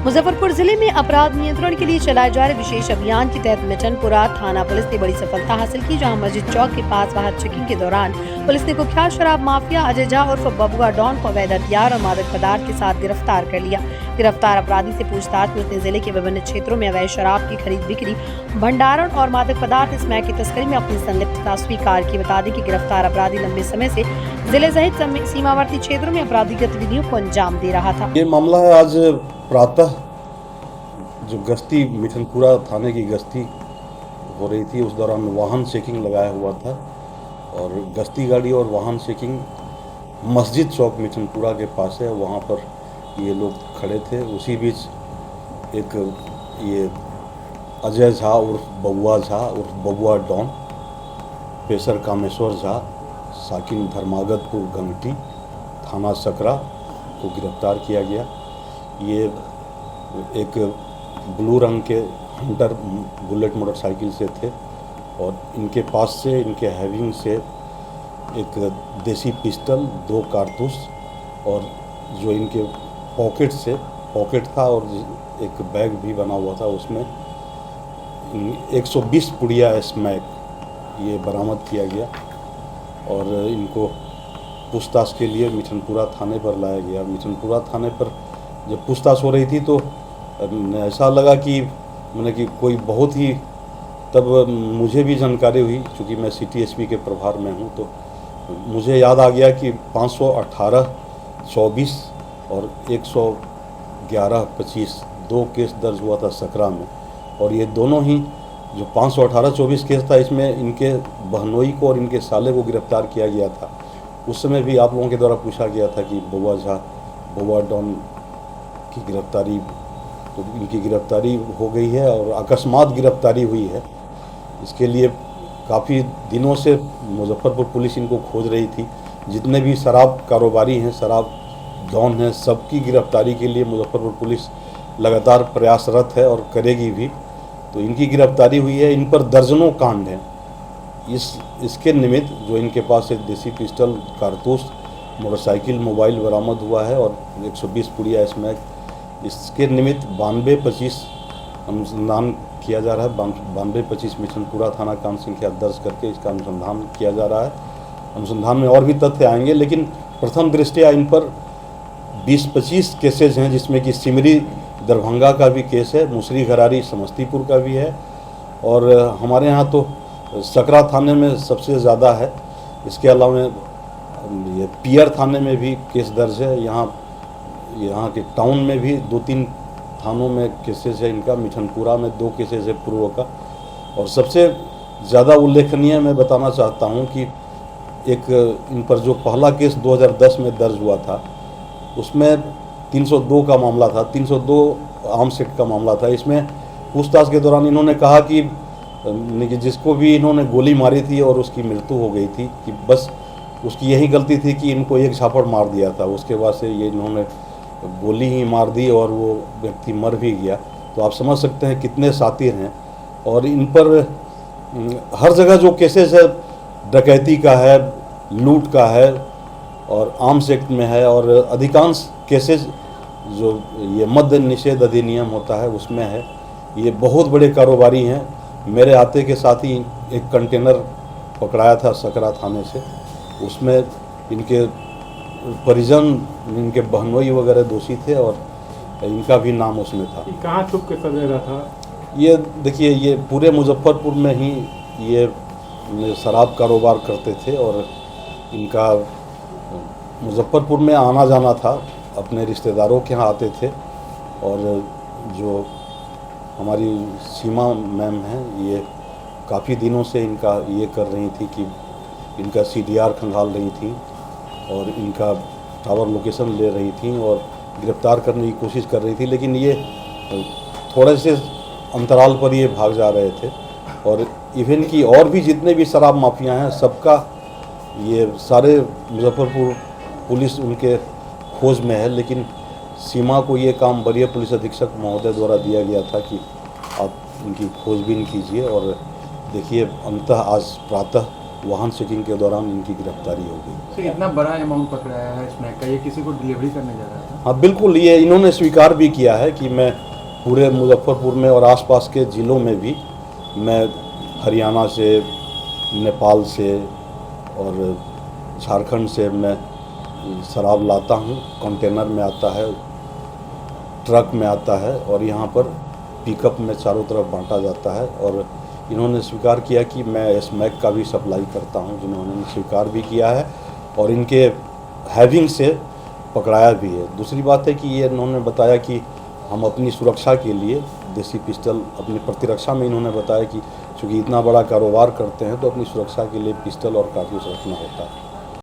मुजफ्फरपुर जिले में अपराध नियंत्रण के लिए चलाए जा रहे विशेष अभियान के तहत मिठनपुरा थाना पुलिस ने बड़ी सफलता हासिल की, जहां मस्जिद चौक के पास वाहन चेकिंग के दौरान पुलिस ने कुख्यात शराब माफिया अजय झा उर्फ बबुआ डॉन को अवैध हथियार और मादक पदार्थ के साथ गिरफ्तार कर लिया। गिरफ्तार अपराधी से पूछताछ में उसने जिले के विभिन्न क्षेत्रों में अवैध शराब की खरीद बिक्री, भंडारण और मादक पदार्थ स्मैक की तस्करी में अपनी संलिप्तता स्वीकार की। बता दें कि गिरफ्तार अपराधी लंबे समय से जिले सहित सीमावर्ती क्षेत्रों में आपराधिक गतिविधियों को अंजाम दे रहा था। ये मामला है आज प्रातः जो गश्ती मिठनपुरा थाने की गश्ती हो रही थी, उस दौरान वाहन चेकिंग लगाया हुआ था और गश्ती गाड़ी और वाहन चेकिंग मस्जिद चौक मिठनपुरा के पास है, वहाँ पर ये लोग खड़े थे। उसी बीच एक ये अजय झा उर्फ बबुआ झा उर्फ बबुआ डॉन, पेशर कामेश्वर झा, साकिन धर्मागतपुर गंगटी, थाना सकरा को गिरफ्तार किया गया। ये एक ब्लू रंग के हंटर बुलेट मोटरसाइकिल से थे और इनके पास से, इनके हैविंग से एक देसी पिस्टल, 2 कारतूस और जो इनके पॉकेट था और एक बैग भी बना हुआ था, उसमें 120 पुड़िया स्मैक ये बरामद किया गया और इनको पूछताछ के लिए मिठनपुरा थाने पर लाया गया। मिठनपुरा थाने पर जब पूछताछ हो रही थी तो ऐसा लगा कि मैंने कि कोई बहुत ही, तब मुझे भी जानकारी हुई, चूँकि मैं सिटी एसपी के प्रभार में हूँ, तो मुझे याद आ गया कि 518-24 और 111-25 2 केस दर्ज हुआ था सकरा में। और ये दोनों ही जो 518-24 केस था, इसमें इनके बहनोई को और इनके साले को गिरफ्तार किया गया था। उस समय भी आप लोगों के द्वारा पूछा गया था कि बबुआ झा, बबुआ डॉन की गिरफ्तारी, तो इनकी गिरफ्तारी हो गई है और अकस्मात गिरफ्तारी हुई है। इसके लिए काफ़ी दिनों से मुजफ्फरपुर पुलिस इनको खोज रही थी। जितने भी शराब कारोबारी हैं, शराब डॉन हैं, सबकी गिरफ्तारी के लिए मुजफ्फरपुर पुलिस लगातार प्रयासरत है और करेगी भी। तो इनकी गिरफ्तारी हुई है। इन पर दर्जनों कांड हैं। इसके निमित्त जो इनके पास एक देसी पिस्टल, कारतूस, मोटरसाइकिल, मोबाइल बरामद हुआ है और 120 पुड़िया स्मैक, इसके निमित्त 92-25 अनुसंधान किया जा रहा है। 92-25 मिठनपुरा थाना कांड संख्या दर्ज करके इसका अनुसंधान किया जा रहा है। अनुसंधान में और भी तथ्य आएंगे, लेकिन प्रथम दृष्टया इन पर 20-25 केसेज हैं, जिसमें कि सिमरी दरभंगा का भी केस है, मुसरी घरारी समस्तीपुर का भी है और हमारे यहाँ तो सकरा थाने में सबसे ज़्यादा है। इसके अलावा ये पियर थाने में भी केस दर्ज है। यहाँ के टाउन में भी 2-3 थानों में केसेस है इनका। मिठनपुरा में 2 केसेस है पूर्व का। और सबसे ज़्यादा उल्लेखनीय मैं बताना चाहता हूँ कि एक इन पर जो पहला केस 2010 में दर्ज हुआ था, उसमें 302 का मामला था, 302 आर्म्स एक्ट का मामला था। इसमें पूछताछ के दौरान इन्होंने कहा कि जिसको भी इन्होंने गोली मारी थी और उसकी मृत्यु हो गई थी, कि बस उसकी यही गलती थी कि इनको एक झापड़ मार दिया था। उसके बाद से ये इन्होंने गोली ही मार दी और वो व्यक्ति मर भी गया। तो आप समझ सकते हैं कितने शातिर हैं। और इन पर हर जगह जो केसेस है, डकैती का है, लूट का है और आर्म्स एक्ट में है, और अधिकांश केसेस जो ये मद्य निषेध अधिनियम होता है उसमें है। ये बहुत बड़े कारोबारी हैं। मेरे आते के साथ ही एक कंटेनर पकड़ाया था सकरा थाने से, उसमें इनके परिजन, इनके बहनोई वगैरह दोषी थे और इनका भी नाम उसमें था। कहाँ छुप के सब रहा था? ये देखिए, ये पूरे मुजफ्फरपुर में ही ये शराब कारोबार करते थे और इनका मुजफ्फरपुर में आना जाना था, अपने रिश्तेदारों के यहाँ आते थे। और जो हमारी सीमा मैम हैं, ये काफ़ी दिनों से इनका ये कर रही थी कि इनका CDR खंगाल रही थी और इनका टावर लोकेशन ले रही थी और गिरफ्तार करने की कोशिश कर रही थी, लेकिन ये थोड़े से अंतराल पर ये भाग जा रहे थे। और इवन की और भी जितने भी शराब माफिया हैं, सबका ये सारे मुजफ्फरपुर पुलिस उनके खोज में है। लेकिन सीमा को ये काम वरीय पुलिस अधीक्षक महोदय द्वारा दिया गया था कि आप इनकी खोजबीन कीजिए। और देखिए, अंततः आज प्रातः वाहन चेकिंग के दौरान इनकी गिरफ्तारी हो गई। तो इतना बड़ा अमाउंट पकड़ाया है स्मैक का, ये किसी को डिलीवरी करने जा रहा था? हाँ बिल्कुल, ये इन्होंने स्वीकार भी किया है कि मैं पूरे मुजफ्फरपुर में और आसपास के ज़िलों में भी मैं हरियाणा से, नेपाल से और झारखंड से मैं शराब लाता हूँ। कंटेनर में आता है, ट्रक में आता है और यहाँ पर पिकअप में चारों तरफ बांटा जाता है। और इन्होंने स्वीकार किया कि मैं स्मैक का भी सप्लाई करता हूँ, जिन्होंने स्वीकार भी किया है और इनके हैविंग से पकड़ाया भी है। दूसरी बात है कि ये इन्होंने बताया कि हम अपनी सुरक्षा के लिए देसी पिस्टल, अपनी प्रतिरक्षा में इन्होंने बताया कि चूँकि इतना बड़ा कारोबार करते हैं तो अपनी सुरक्षा के लिए पिस्टल और कारतूस रखना होता है।